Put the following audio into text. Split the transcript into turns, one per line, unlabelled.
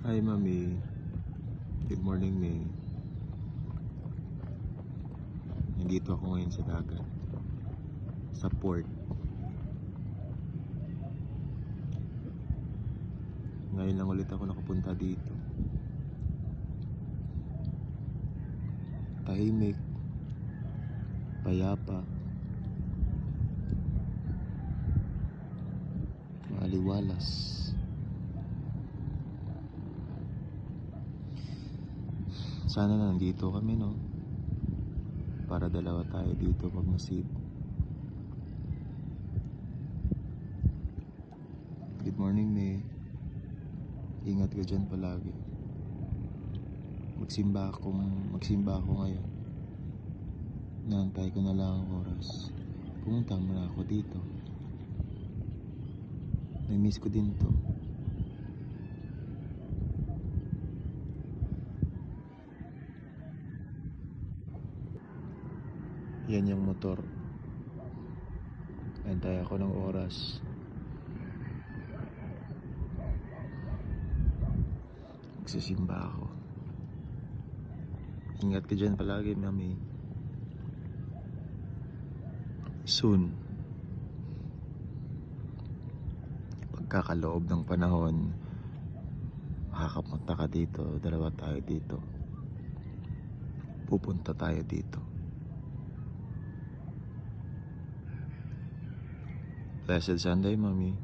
Hi, Mami. Good morning, May. Nandito ako ngayon sa dagat. Sa port. Ngayon lang ulit ako nakapunta dito. Tahimik. Payapa. Maaliwalas. Sana na nandito kami, no? Para dalawa tayo dito magmasid. Good morning, May. Ingat ka dyan palagi. Magsimba ako ngayon. Naantay ko na lang ang oras. Pumunta muna ako dito. Na-miss ko din to. Yan yung motor. Antay ako ng oras. Magsisimba ako. Ingat ka dyan palagi, Mami. Soon, pagkakaloob ng panahon, makakapunta ka dito, dalawa tayo dito. Pupunta tayo dito. Blessed Sunday, Mami.